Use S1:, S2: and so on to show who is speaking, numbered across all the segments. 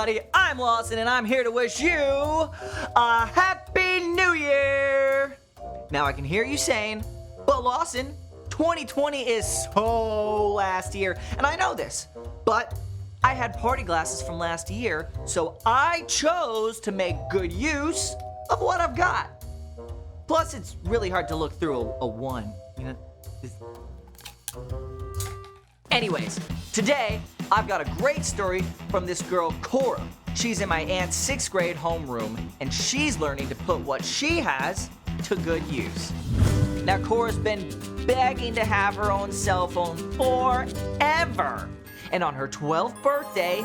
S1: everybody, I'm Lawson and I'm here to wish you a Happy New Year! Now I can hear you saying, but Lawson, 2020 is so last year, and I know this, but I had party glasses from last year, so I chose to make good use of what I've got. Plus, it's really hard to look through a one, you know? Anyways, today, I've got a great story from this girl, Cora. She's in my aunt's 6th grade homeroom, and she's learning to put what she has to good use. Now, Cora's been begging to have her own cell phone forever. And on her 12th birthday,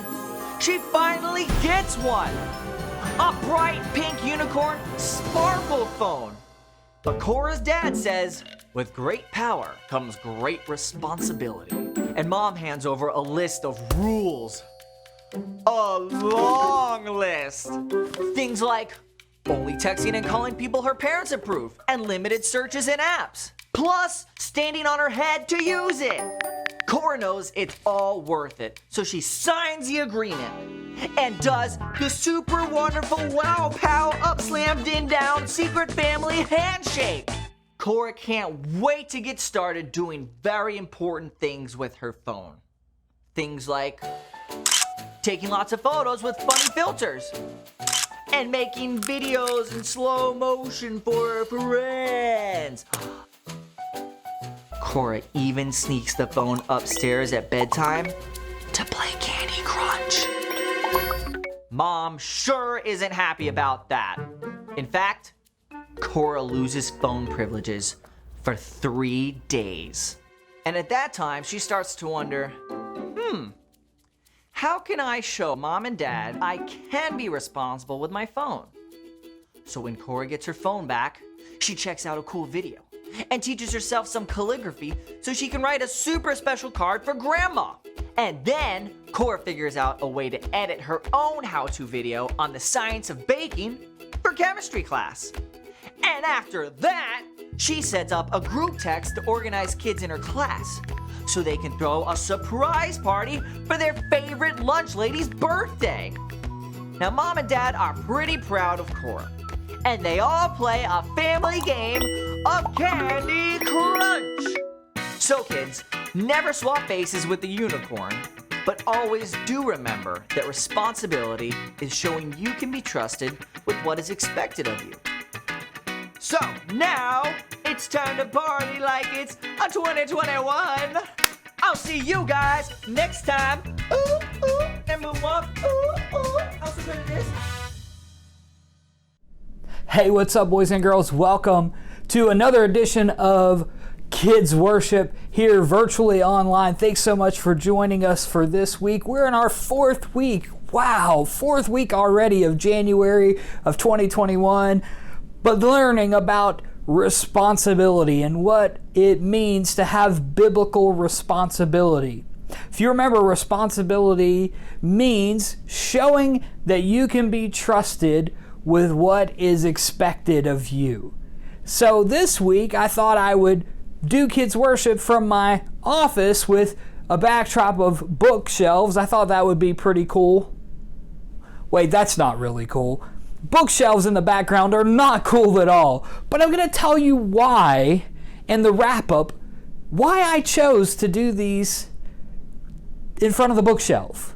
S1: she finally gets one. A bright pink unicorn sparkle phone. But Cora's dad says, with great power comes great responsibility. And Mom hands over a list of rules. A long list. Things like only texting and calling people her parents approve, and limited searches and apps. Plus, standing on her head to use it. Cora knows it's all worth it, so she signs the agreement and does the super wonderful wow pow up slam din down secret family handshake. Cora can't wait to get started doing very important things with her phone. Things like taking lots of photos with funny filters and making videos in slow motion for her friends. Cora even sneaks the phone upstairs at bedtime to play Candy Crush. Mom sure isn't happy about that. In fact, Cora loses phone privileges for 3 days. And at that time, she starts to wonder, how can I show Mom and Dad I can be responsible with my phone? So when Cora gets her phone back, she checks out a cool video and teaches herself some calligraphy so she can write a super special card for Grandma. And then Cora figures out a way to edit her own how-to video on the science of baking for chemistry class. And after that, she sets up a group text to organize kids in her class so they can throw a surprise party for their favorite lunch lady's birthday. Now, Mom and Dad are pretty proud of Cora, and they all play a family game of Candy Crunch. So kids, never swap faces with the unicorn, but always do remember that responsibility is showing you can be trusted with what is expected of you. So now it's time to party like it's a 2021. I'll see you guys next time. Ooh, ooh, and move up. Ooh, ooh. How so good it is.
S2: Hey, what's up, boys and girls? Welcome to another edition of Kids Worship here virtually online. Thanks so much for joining us for this week. We're in our 4th week. Wow, 4th week already of January of 2021. But learning about responsibility and what it means to have biblical responsibility. If you remember, responsibility means showing that you can be trusted with what is expected of you. So this week, I thought I would do Kids Worship from my office with a backdrop of bookshelves. I thought that would be pretty cool. Wait, that's not really cool. Bookshelves in the background are not cool at all. But I'm going to tell you why, in the wrap-up, why I chose to do these in front of the bookshelf.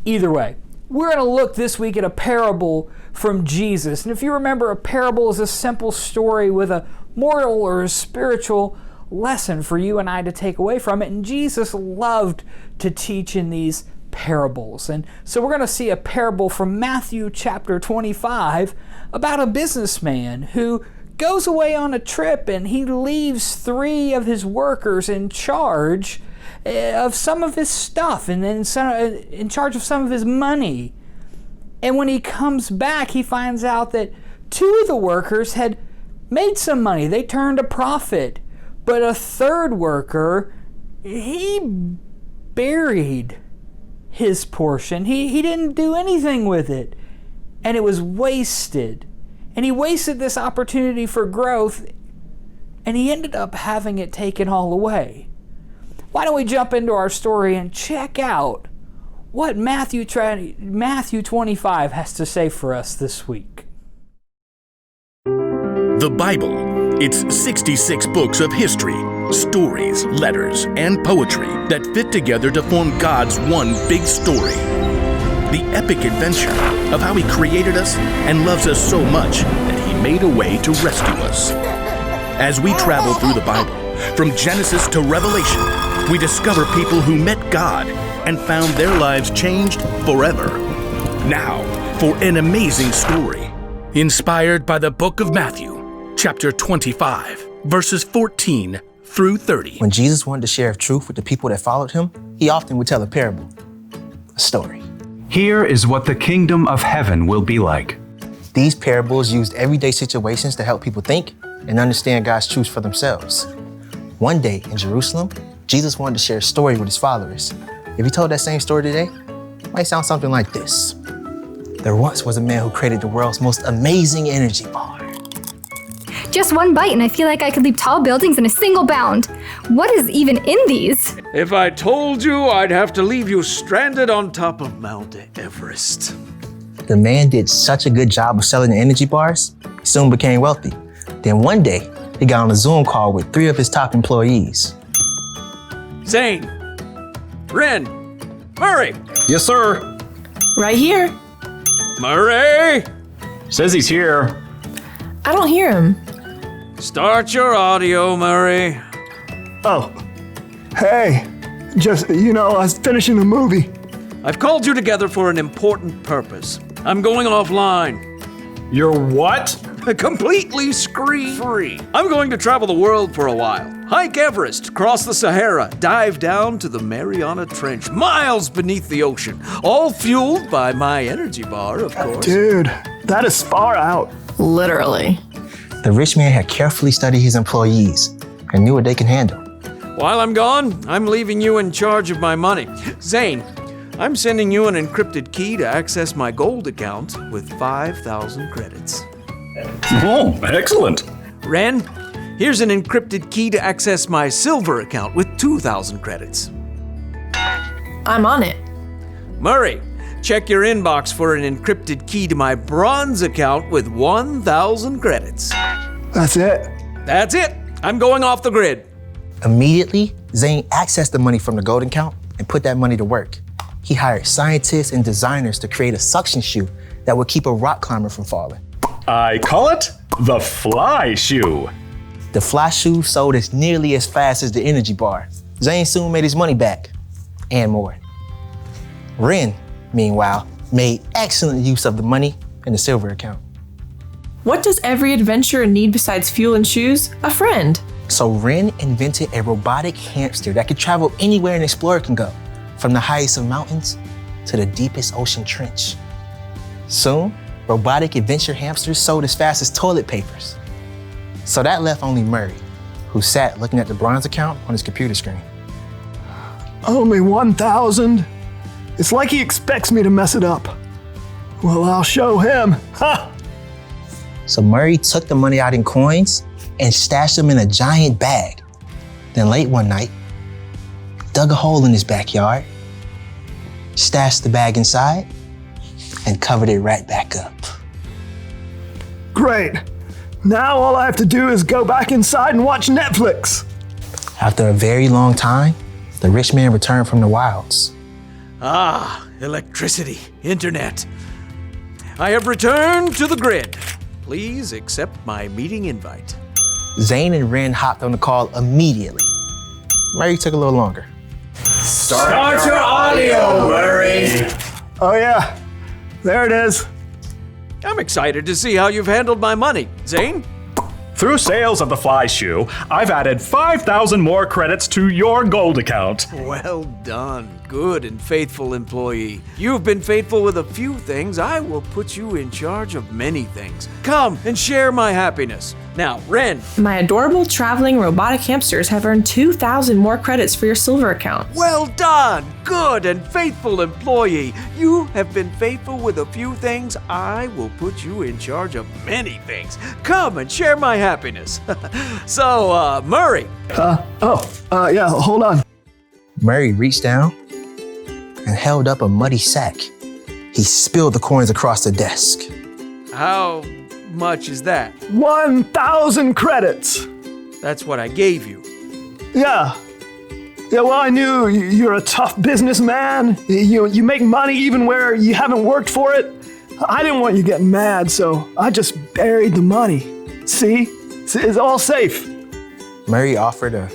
S2: Either way, we're going to look this week at a parable from Jesus. And if you remember, a parable is a simple story with a moral or a spiritual lesson for you and I to take away from it. And Jesus loved to teach in these parables. And so we're going to see a parable from Matthew chapter 25 about a businessman who goes away on a trip, and he leaves 3 of his workers in charge of some of his stuff and then in charge of some of his money. And when he comes back, he finds out that 2 of the workers had made some money. They turned a profit. But a 3rd worker, he buried his portion. He didn't do anything with it. And it was wasted. And he wasted this opportunity for growth, and he ended up having it taken all away. Why don't we jump into our story and check out what Matthew 25 has to say for us this week.
S3: The Bible. It's 66 books of history, stories, letters, and poetry that fit together to form God's one big story. The epic adventure of how He created us and loves us so much that He made a way to rescue us. As we travel through the Bible, from Genesis to Revelation, we discover people who met God and found their lives changed forever. Now, for an amazing story, inspired by the book of Matthew, chapter 25, verses 14 through 30.
S4: When Jesus wanted to share truth with the people that followed him, he often would tell a parable, a story.
S5: Here is what the kingdom of heaven will be like.
S4: These parables used everyday situations to help people think and understand God's truth for themselves. One day in Jerusalem, Jesus wanted to share a story with his followers. If he told that same story today, it might sound something like this. There once was a man who created the world's most amazing energy bar.
S6: Just one bite and I feel like I could leap tall buildings in a single bound. What is even in these?
S7: If I told you, I'd have to leave you stranded on top of Mount Everest.
S4: The man did such a good job of selling the energy bars, he soon became wealthy. Then one day, he got on a Zoom call with 3 of his top employees.
S7: Zane, Ren, Murray,
S5: Yes, sir.
S8: Right here.
S7: Murray,
S5: Says he's here.
S8: I don't hear him.
S7: start your audio, Murray.
S9: Oh, hey, just, I was finishing the movie.
S7: I've called you together for an important purpose. I'm going offline.
S5: You're what?
S7: Completely screen-free. I'm going to travel the world for a while. Hike Everest, cross the Sahara, dive down to the Mariana Trench, miles beneath the ocean, all fueled by my energy bar, of course.
S9: Dude, that is far out.
S8: Literally.
S4: The rich man had carefully studied his employees and knew what they can handle.
S7: While I'm gone, I'm leaving you in charge of my money. Zane, I'm sending you an encrypted key to access my gold account with 5,000 credits.
S5: Oh, excellent.
S7: Ren, here's an encrypted key to access my silver account with 2,000 credits.
S8: I'm on it.
S7: Murray, check your inbox for an encrypted key to my bronze account with 1,000 credits.
S9: That's it.
S7: That's it. I'm going off the grid.
S4: Immediately, Zane accessed the money from the gold account and put that money to work. He hired scientists and designers to create a suction shoe that would keep a rock climber from falling.
S5: I call it the fly shoe.
S4: The fly shoe sold as nearly as fast as the energy bar. Zane soon made his money back, and more. Ren, meanwhile, made excellent use of the money in the silver account.
S8: What does every adventurer need besides fuel and shoes? A friend.
S4: So Ren invented a robotic hamster that could travel anywhere an explorer can go, from the highest of mountains to the deepest ocean trench. Soon, robotic adventure hamsters sold as fast as toilet papers. So that left only Murray, who sat looking at the bronze account on his computer screen.
S9: Only 1,000? It's like he expects me to mess it up. Well, I'll show him. Ha!
S4: So Murray took the money out in coins and stashed them in a giant bag. Then late one night, dug a hole in his backyard, stashed the bag inside, and covered it right back up.
S9: Great. Now all I have to do is go back inside and watch Netflix.
S4: After a very long time, the rich man returned from the wilds.
S7: Ah, electricity, internet. I have returned to the grid. Please accept my meeting invite.
S4: Zane and Ren hopped on the call immediately. Murray took a little longer.
S7: Start your audio, Murray.
S9: Oh yeah, there it is.
S7: I'm excited to see how you've handled my money. Zane?
S5: Through sales of the fly shoe, I've added 5,000 more credits to your gold account.
S7: Well done, good and faithful employee. You've been faithful with a few things. I will put you in charge of many things. Come and share my happiness. Now, Ren.
S8: My adorable traveling robotic hamsters have earned 2,000 more credits for your silver account.
S7: Well done, good and faithful employee. You have been faithful with a few things. I will put you in charge of many things. Come and share my happiness. So, Murray.
S9: Yeah, hold on.
S4: Murray reached down and held up a muddy sack. He spilled the coins across the desk.
S7: How much is that?
S9: 1,000 credits.
S7: That's what I gave you.
S9: Yeah. Yeah, well, I knew you're a tough businessman. You make money even where you haven't worked for it. I didn't want you getting mad, so I just buried the money. See? It's all safe.
S4: Murray offered a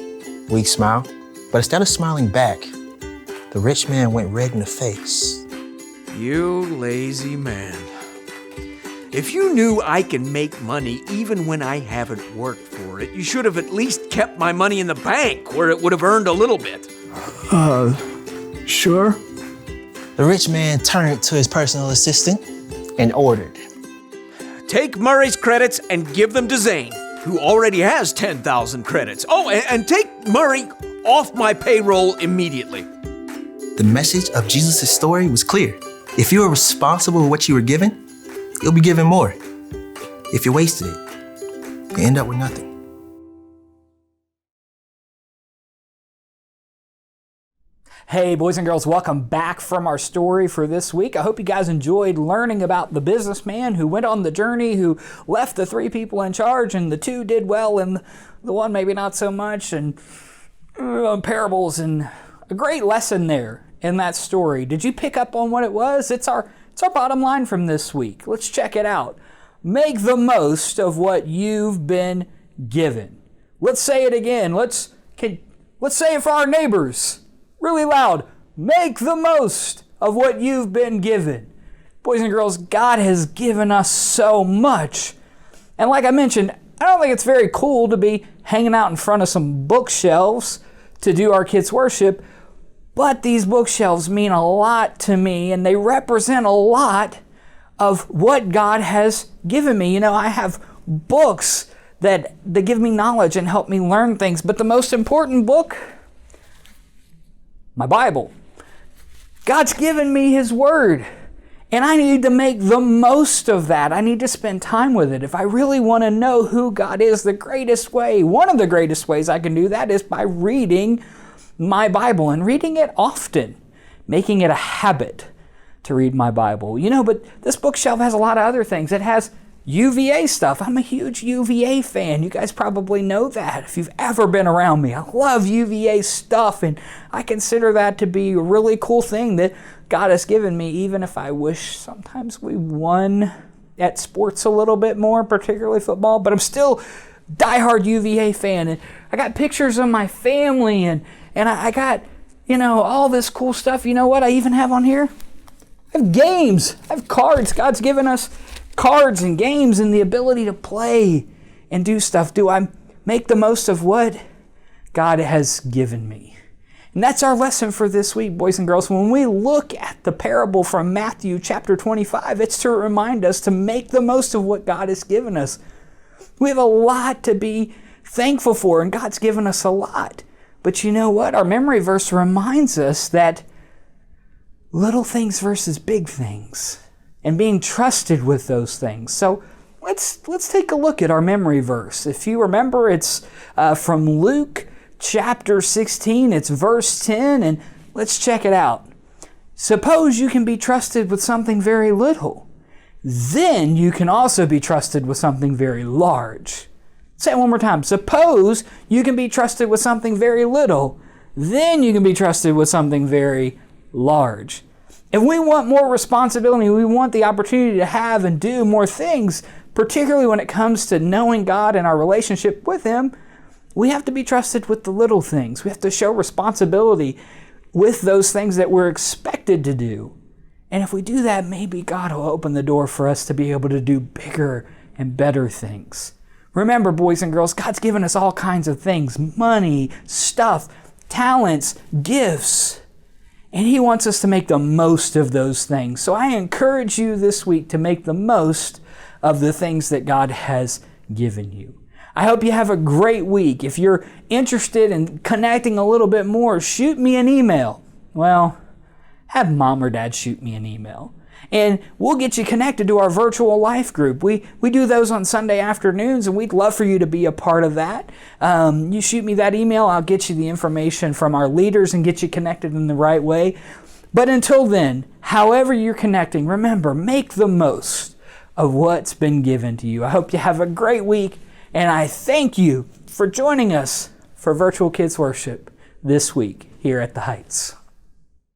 S4: weak smile, but instead of smiling back, the rich man went red in the face.
S7: You lazy man. If you knew I can make money even when I haven't worked for it, you should have at least kept my money in the bank where it would have earned a little bit.
S9: Sure.
S4: The rich man turned to his personal assistant and ordered.
S7: Take Murray's credits and give them to Zane, who already has 10,000 credits. Oh, and take Murray off my payroll immediately.
S4: The message of Jesus' story was clear. If you are responsible for what you were given, you'll be given more. If you wasted it, you end up with nothing.
S2: Hey, boys and girls, welcome back from our story for this week. I hope you guys enjoyed learning about the businessman who went on the journey, who left the 3 people in charge, and the 2 did well, and the 1 maybe not so much, and parables, and a great lesson there in that story. Did you pick up on what it was? It's our bottom line from this week. Let's check it out. Make the most of what you've been given. Let's say it again. Let's say it for our neighbors. Really loud. Make the most of what you've been given. Boys and girls, God has given us so much. And like I mentioned, I don't think it's very cool to be hanging out in front of some bookshelves to do our kids' worship, but these bookshelves mean a lot to me, and they represent a lot of what God has given me. You know, I have books that give me knowledge and help me learn things, but the most important book, my Bible. God's given me His Word, and I need to make the most of that. I need to spend time with it. If I really want to know who God is, the greatest way, one of the greatest ways I can do that is by reading my Bible and reading it often, making it a habit to read my Bible. You know, but this bookshelf has a lot of other things. It has UVA stuff. I'm a huge UVA fan. You guys probably know that if you've ever been around me. I love UVA stuff, and I consider that to be a really cool thing that God has given me, even if I wish sometimes we won at sports a little bit more, particularly football, but I'm still diehard UVA fan. And I got pictures of my family, and I got, you know, all this cool stuff. You know what I even have on here? I have games. I have cards. God's given us cards and games and the ability to play and do stuff. Do I make the most of what God has given me? And that's our lesson for this week, boys and girls. When we look at the parable from Matthew chapter 25, it's to remind us to make the most of what God has given us. We have a lot to be thankful for, and God's given us a lot. But you know what? Our memory verse reminds us that little things versus big things, and being trusted with those things. So let's take a look at our memory verse. If you remember, it's from Luke chapter 16. It's verse 10, and let's check it out. Suppose you can be trusted with something very little. Then you can also be trusted with something very large. Say it one more time. Suppose you can be trusted with something very little. Then you can be trusted with something very large. If we want more responsibility, we want the opportunity to have and do more things, particularly when it comes to knowing God and our relationship with Him, we have to be trusted with the little things. We have to show responsibility with those things that we're expected to do. And if we do that, maybe God will open the door for us to be able to do bigger and better things. Remember, boys and girls, God's given us all kinds of things: money, stuff, talents, gifts. And He wants us to make the most of those things. So I encourage you this week to make the most of the things that God has given you. I hope you have a great week. If you're interested in connecting a little bit more, shoot me an email. Well, have mom or dad shoot me an email. And we'll get you connected to our virtual life group. We do those on Sunday afternoons, and we'd love for you to be a part of that. You shoot me that email, I'll get you the information from our leaders and get you connected in the right way. But until then, however you're connecting, remember, make the most of what's been given to you. I hope you have a great week, and I thank you for joining us for Virtual Kids Worship this week here at the Heights.